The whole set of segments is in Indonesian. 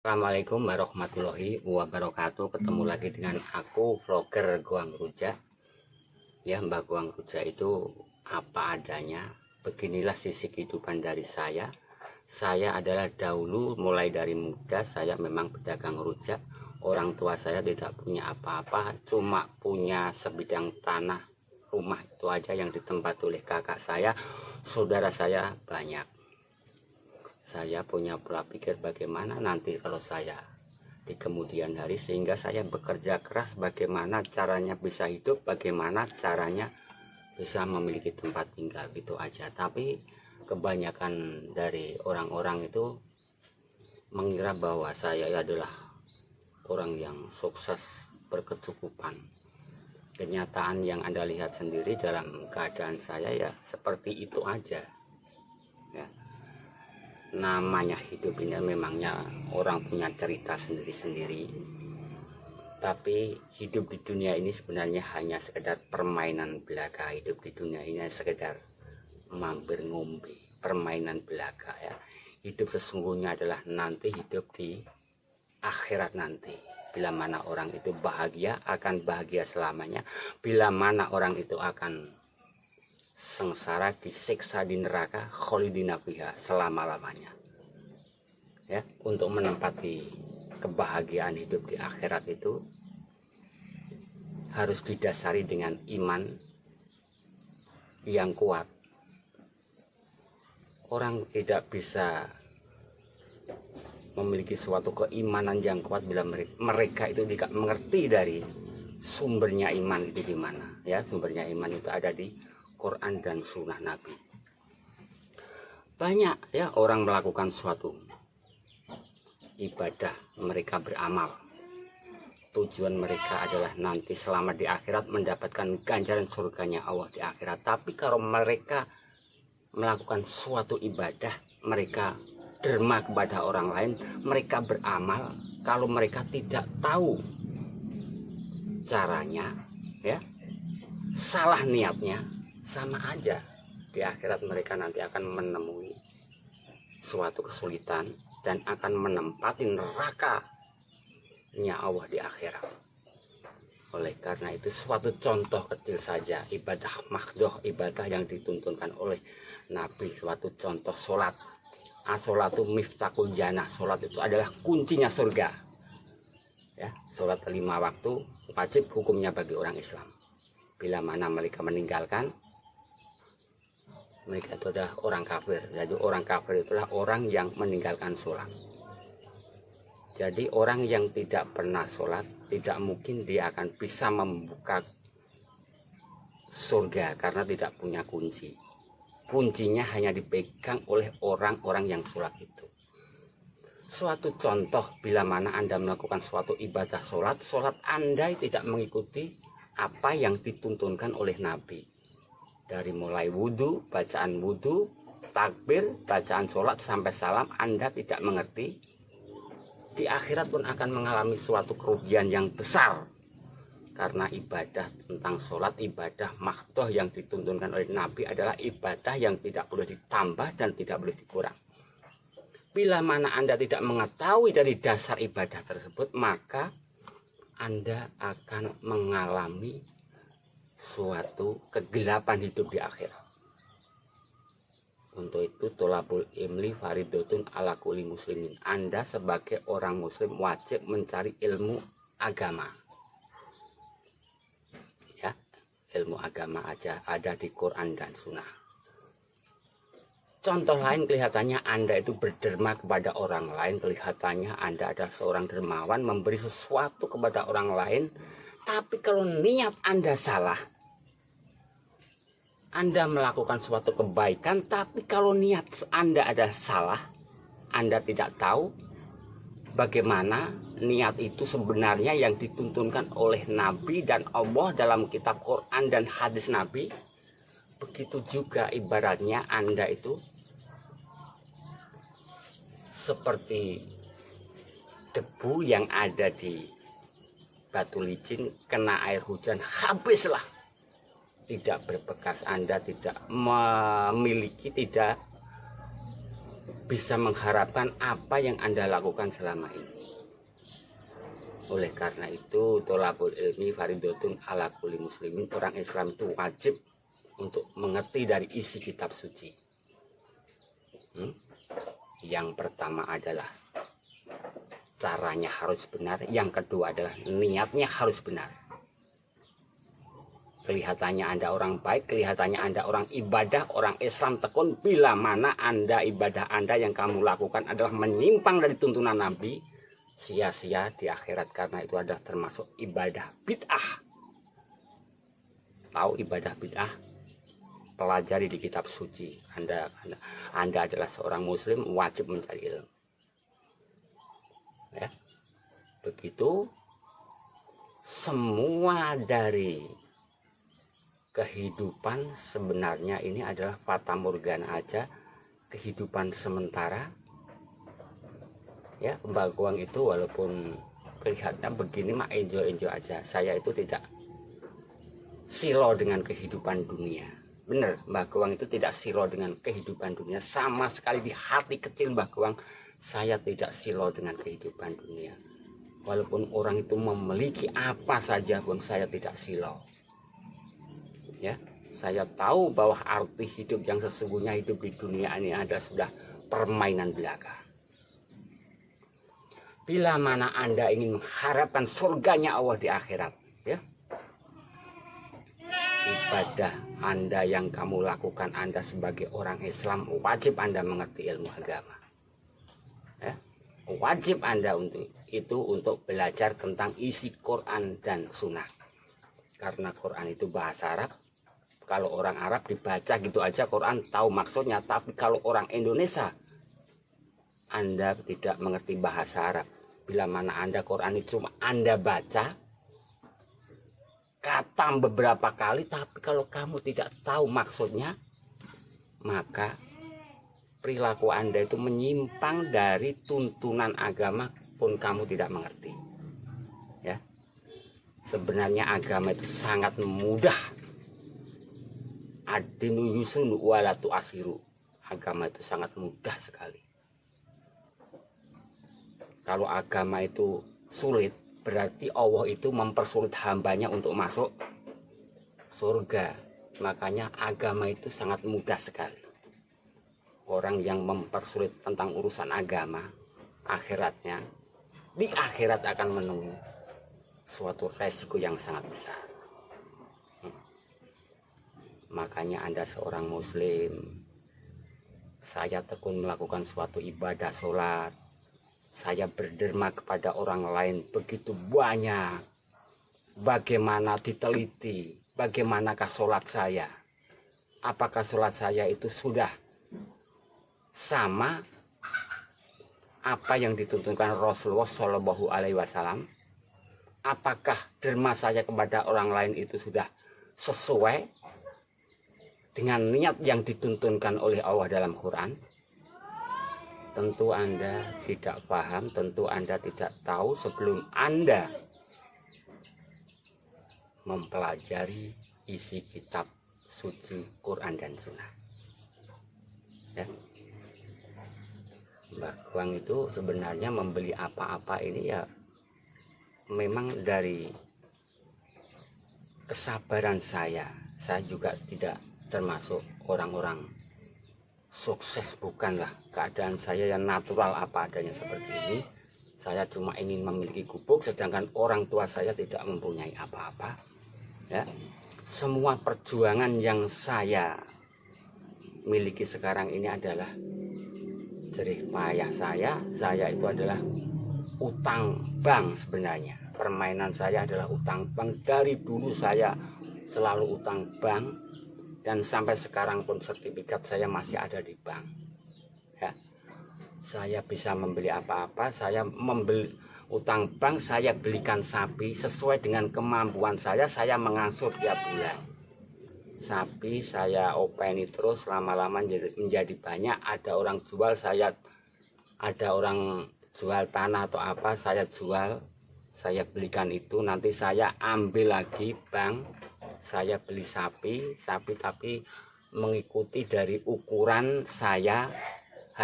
Assalamualaikum warahmatullahi wabarakatuh. Ketemu lagi dengan aku, vlogger Goang Rujak. Ya, Mbak Goang Rujak itu apa adanya. Beginilah sisi kehidupan dari saya. Saya adalah dahulu mulai dari muda saya memang pedagang rujak. Orang tua saya tidak punya apa-apa, cuma punya sebidang tanah rumah itu aja yang ditempati oleh kakak saya. Saudara saya banyak. Saya punya pola pikir bagaimana nanti kalau saya di kemudian hari, sehingga saya bekerja keras bagaimana caranya bisa hidup, bagaimana caranya bisa memiliki tempat tinggal, gitu aja. Tapi kebanyakan dari orang-orang itu mengira bahwa saya adalah orang yang sukses berkecukupan. Kenyataan yang Anda lihat sendiri dalam keadaan saya ya seperti itu aja ya. Namanya hidup ini memangnya orang punya cerita sendiri-sendiri, tapi hidup di dunia ini sebenarnya hanya sekedar permainan belaka. Hidup di dunia ini sekedar mampir ngombe, permainan belaka ya. Hidup sesungguhnya adalah nanti hidup di akhirat nanti. Bila mana orang itu bahagia, akan bahagia selamanya. Bila mana orang itu akan sengsara, disiksa di neraka, kholidina fiha, selama-lamanya. Ya, untuk menempati kebahagiaan hidup di akhirat itu harus didasari dengan iman yang kuat. Orang tidak bisa memiliki suatu keimanan yang kuat bila mereka itu tidak mengerti dari sumbernya iman itu di mana. Ya, sumbernya iman itu ada di Quran dan Sunnah Nabi. Banyak ya orang melakukan suatu ibadah, mereka beramal. Tujuan mereka adalah nanti selamat di akhirat, mendapatkan ganjaran surganya Allah di akhirat. Tapi kalau mereka melakukan suatu ibadah, mereka derma kepada orang lain, mereka beramal, kalau mereka tidak tahu caranya, ya, salah niatnya, sama aja di akhirat mereka nanti akan menemui suatu kesulitan dan akan menempati nerakanya Allah di akhirat. Oleh karena itu suatu contoh kecil saja, ibadah makhdoh, ibadah yang dituntunkan oleh Nabi, suatu contoh sholat. As-sholatu miftahul jannah, sholat itu adalah kuncinya surga ya. Sholat 5 waktu wajib hukumnya bagi orang Islam. Bila mana mereka meninggalkan, mereka itu adalah orang kafir. Jadi orang kafir itulah orang yang meninggalkan sholat. Jadi orang yang tidak pernah sholat, tidak mungkin dia akan bisa membuka surga karena tidak punya kunci. Kuncinya hanya dipegang oleh orang-orang yang sholat itu. Suatu contoh, bila mana Anda melakukan suatu ibadah sholat, sholat Anda tidak mengikuti apa yang dituntunkan oleh Nabi. Dari mulai wudhu, bacaan wudhu, takbir, bacaan sholat sampai salam, Anda tidak mengerti, di akhirat pun akan mengalami suatu kerugian yang besar. Karena ibadah tentang sholat, ibadah makhdoh yang dituntunkan oleh Nabi adalah ibadah yang tidak boleh ditambah dan tidak boleh dikurang. Bila mana Anda tidak mengetahui dari dasar ibadah tersebut, maka Anda akan mengalami suatu kegelapan hidup di akhirat. Untuk itu tolabul ilmi faridotun ala kulli muslimin. Anda sebagai orang muslim wajib mencari ilmu agama. Ya, ilmu agama aja ada di Quran dan Sunnah. Contoh lain, kelihatannya Anda itu berderma kepada orang lain, kelihatannya Anda adalah seorang dermawan, memberi sesuatu kepada orang lain, tapi kalau niat Anda salah, Anda melakukan suatu kebaikan, tapi kalau niat Anda adalah salah, Anda tidak tahu bagaimana niat itu sebenarnya yang dituntunkan oleh Nabi dan Allah dalam kitab Quran dan hadis Nabi. Begitu juga ibaratnya Anda itu seperti debu yang ada di batu licin, kena air hujan, habislah. Tidak berbekas, Anda tidak memiliki, tidak bisa mengharapkan apa yang Anda lakukan selama ini. Oleh karena itu, tholabul ilmi fardhotun ala kulli muslimin. Orang Islam itu wajib untuk mengerti dari isi kitab suci. Yang pertama adalah caranya harus benar. Yang kedua adalah niatnya harus benar. Kelihatannya Anda orang baik, kelihatannya Anda orang ibadah, orang Islam tekun, bila mana Anda ibadah Anda yang kamu lakukan adalah menyimpang dari tuntunan Nabi, sia-sia di akhirat, karena itu adalah termasuk ibadah bid'ah. Tahu ibadah bid'ah? Pelajari di kitab suci. Anda adalah seorang muslim, wajib mencari ilmu. Ya. Begitu semua dari kehidupan sebenarnya ini adalah fata morgana aja, kehidupan sementara. Ya, Mbak Guang itu walaupun kelihatannya begini mah enjoy aja. Saya itu tidak silau dengan kehidupan dunia. Benar, Mbak Guang itu tidak silau dengan kehidupan dunia. Sama sekali di hati kecil Mbak Guang, saya tidak silau dengan kehidupan dunia. Walaupun orang itu memiliki apa saja pun saya tidak silau. Ya, saya tahu bahwa arti hidup yang sesungguhnya, hidup di dunia ini adalah sudah permainan belaka. Bila mana Anda ingin mengharapkan surganya Allah di akhirat, ya, ibadah Anda yang kamu lakukan, Anda sebagai orang Islam wajib Anda mengerti ilmu agama. Ya, wajib Anda untuk belajar tentang isi Quran dan Sunnah. Karena Quran itu bahasa Arab. Kalau orang Arab dibaca gitu aja Quran tahu maksudnya, tapi kalau orang Indonesia Anda tidak mengerti bahasa Arab. Bila mana Anda Quran itu cuma Anda baca, khatam beberapa kali, tapi kalau kamu tidak tahu maksudnya, maka perilaku Anda itu menyimpang dari tuntunan agama pun kamu tidak mengerti. Ya, sebenarnya agama itu sangat mudah. Ad-dinu yusrun wala tu'asiru. Agama itu sangat mudah sekali. Kalau agama itu sulit, berarti Allah itu mempersulit hambanya untuk masuk surga. Makanya agama itu sangat mudah sekali. Orang yang mempersulit tentang urusan agama, akhiratnya, di akhirat akan menemui suatu resiko yang sangat besar. Makanya Anda seorang muslim, saya tekun melakukan suatu ibadah sholat, saya berderma kepada orang lain begitu banyak. Bagaimana diteliti, bagaimanakah sholat saya? Apakah sholat saya itu sudah sama apa yang dituntunkan Rasulullah Shallallahu Alaihi Wasallam? Apakah derma saya kepada orang lain itu sudah sesuai dengan niat yang dituntunkan oleh Allah dalam Quran? Tentu Anda tidak paham, tentu Anda tidak tahu sebelum Anda mempelajari isi kitab suci Quran dan Sunnah. Ya. Mbak Guang itu sebenarnya membeli apa-apa ini ya memang dari kesabaran saya. Saya juga tidak termasuk orang-orang sukses, bukanlah. Keadaan saya yang natural apa adanya seperti ini. Saya cuma ingin memiliki gubuk, sedangkan orang tua saya tidak mempunyai apa-apa. Ya, semua perjuangan yang saya miliki sekarang ini adalah jerih payah saya. Saya itu adalah utang bank sebenarnya. Permainan saya adalah utang bank. Dari dulu saya selalu utang bank. Dan sampai sekarang pun sertifikat saya masih ada di bank. Ya, saya bisa membeli apa-apa. Saya membeli utang bank, saya belikan sapi sesuai dengan kemampuan saya. Saya mengangsur tiap bulan. Sapi saya openi terus, lama-lama menjadi banyak. Ada orang jual, ada orang jual tanah atau apa, saya jual, saya belikan itu. Nanti saya ambil lagi bank. Saya beli sapi tapi mengikuti dari ukuran saya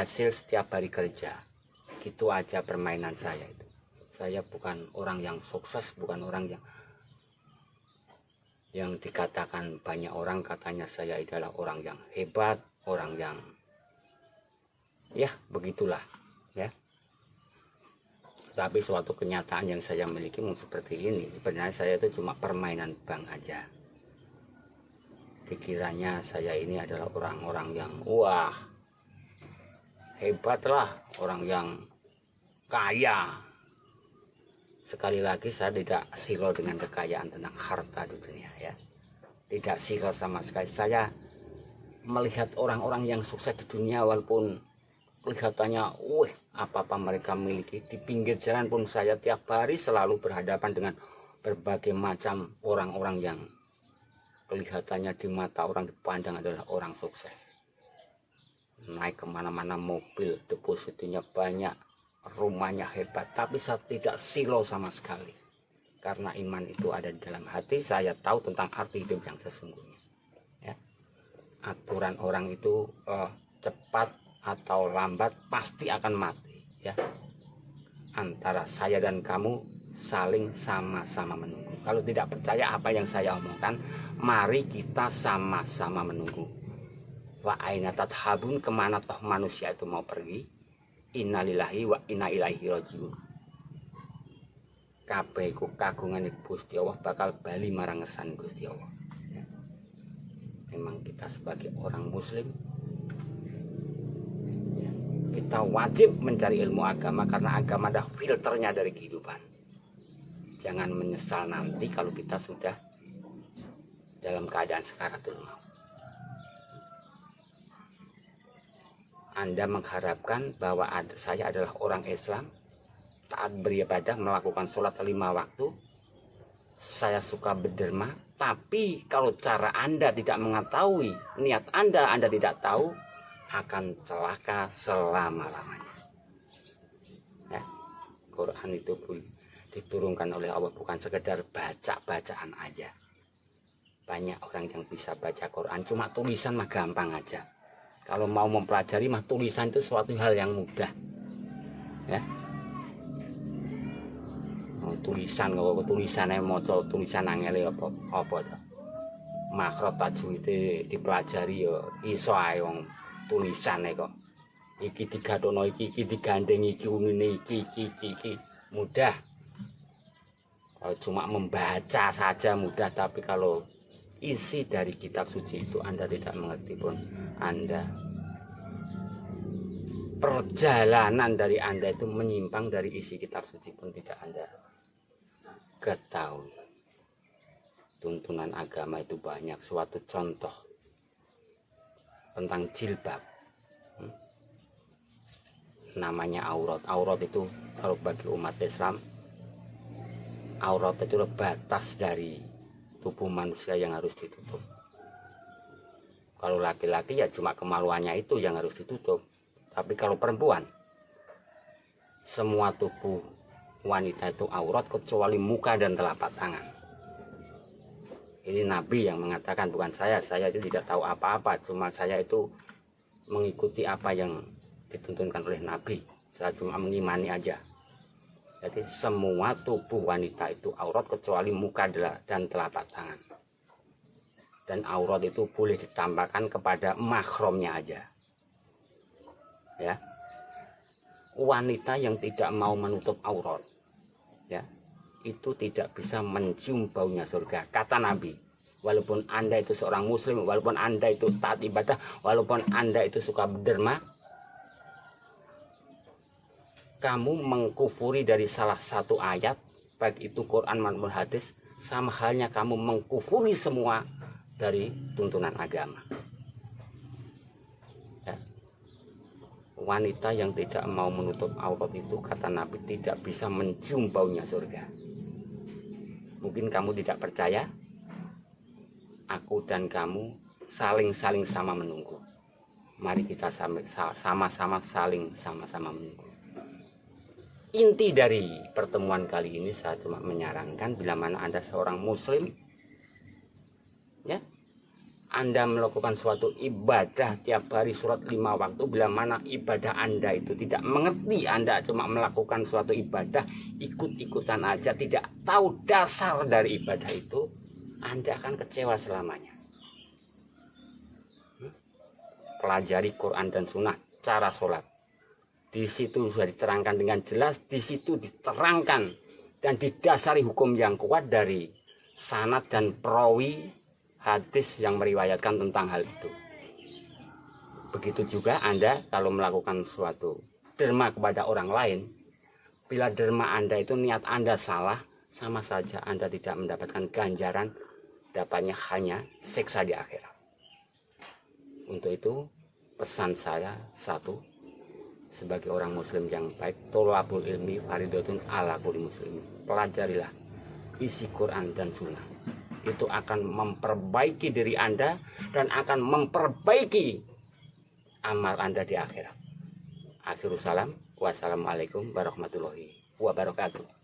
hasil setiap hari kerja. Gitu aja permainan saya itu. Saya bukan orang yang sukses, bukan orang yang dikatakan banyak orang katanya saya adalah orang yang hebat, orang yang ya begitulah ya. Tapi suatu kenyataan yang saya miliki seperti ini, sebenarnya saya itu cuma permainan bank aja. Dikiranya saya ini adalah orang-orang yang wah hebatlah, orang yang kaya. Sekali lagi saya tidak silau dengan kekayaan tentang harta di dunia ya. Tidak silau sama sekali. Saya melihat orang-orang yang sukses di dunia walaupun kelihatannya apa-apa mereka miliki, di pinggir jalan pun saya tiap hari selalu berhadapan dengan berbagai macam orang-orang yang kelihatannya di mata orang dipandang adalah orang sukses. Naik kemana-mana mobil, depositonya banyak, rumahnya hebat, tapi saya tidak silau sama sekali. Karena iman itu ada di dalam hati, saya tahu tentang arti hidup yang sesungguhnya. Ya. Aturan orang itu cepat atau lambat pasti akan mati. Ya. Antara saya dan kamu saling sama-sama menunggu. Kalau tidak percaya apa yang saya omongkan, mari kita sama-sama menunggu. Wa aina tadhabun, kemana toh manusia itu mau pergi? Innalillahi wa inna ilaihi rajiun. Kabeh iku kagungan Gusti Allah bakal bali marang ngersane Gusti Allah. Ya. Memang kita sebagai orang muslim ya, kita wajib mencari ilmu agama karena agama adalah filternya dari kehidupan. Jangan menyesal nanti kalau kita sudah dalam keadaan sekaratul maut. Anda mengharapkan bahwa saya adalah orang Islam, taat beribadah, melakukan sholat 5 waktu, saya suka berderma, tapi kalau cara Anda tidak mengetahui, niat Anda tidak tahu, akan celaka selama-lamanya. Ya, Quran itu diturunkan oleh Allah bukan sekedar baca-bacaan aja. Banyak orang yang bisa baca Quran, cuma tulisan mah gampang aja. Kalau mau mempelajari mah tulisan itu suatu hal yang mudah. Ya. Tulisan kalau tulisannya maca tulisan angel apa to. Makhraj tajwid dipelajari ya iso ae wong tulisane kok. Iki digathono iki digandeng iki ngene iki mudah. Kalau cuma membaca saja mudah, tapi kalau isi dari kitab suci itu Anda tidak mengerti pun, Anda perjalanan dari Anda itu menyimpang dari isi kitab suci pun tidak Anda ketahui. Tuntunan agama itu banyak. Suatu contoh tentang jilbab, namanya aurat. Aurat itu kalau bagi umat Islam, aurat itu batas dari tubuh manusia yang harus ditutup. Kalau laki-laki ya cuma kemaluannya itu yang harus ditutup. Tapi kalau perempuan, semua tubuh wanita itu aurat kecuali muka dan telapak tangan. Ini Nabi yang mengatakan, bukan saya. Saya itu tidak tahu apa-apa, cuma saya itu mengikuti apa yang dituntunkan oleh Nabi. Saya cuma mengimani aja. Jadi semua tubuh wanita itu aurat kecuali muka dan telapak tangan. Dan aurat itu boleh ditambahkan kepada mahramnya aja. Ya. Wanita yang tidak mau menutup aurat, ya, itu tidak bisa mencium baunya surga. Kata Nabi, walaupun Anda itu seorang muslim, walaupun Anda itu taat ibadah, walaupun Anda itu suka berderma, kamu mengkufuri dari salah satu ayat, baik itu Quran maupun hadis, sama halnya kamu mengkufuri semua dari tuntunan agama. Ya. Wanita yang tidak mau menutup aurat itu, kata Nabi, tidak bisa mencium baunya surga. Mungkin kamu tidak percaya, aku dan kamu saling-saling sama menunggu. Mari kita sama-sama saling sama-sama menunggu. Inti dari pertemuan kali ini saya cuma menyarankan bila mana Anda seorang muslim, ya, Anda melakukan suatu ibadah tiap hari surat 5 waktu, bila mana ibadah Anda itu tidak mengerti, Anda cuma melakukan suatu ibadah ikut-ikutan aja, tidak tahu dasar dari ibadah itu, Anda akan kecewa selamanya. Pelajari Quran dan Sunnah cara sholat. Di situ sudah diterangkan dengan jelas, di situ diterangkan dan didasari hukum yang kuat dari sanad dan perawi hadis yang meriwayatkan tentang hal itu. Begitu juga Anda kalau melakukan suatu derma kepada orang lain, bila derma Anda itu niat Anda salah, sama saja Anda tidak mendapatkan ganjaran, dapatnya hanya siksa di akhirat. Untuk itu pesan saya satu, sebagai orang muslim yang baik, tolabul ilmi faridatun ala kulli muslim. Pelajarilah isi Quran dan Sunnah. Itu akan memperbaiki diri Anda dan akan memperbaiki amal Anda di akhirat. Akhirul salam, wassalamualaikum warahmatullahi wabarakatuh.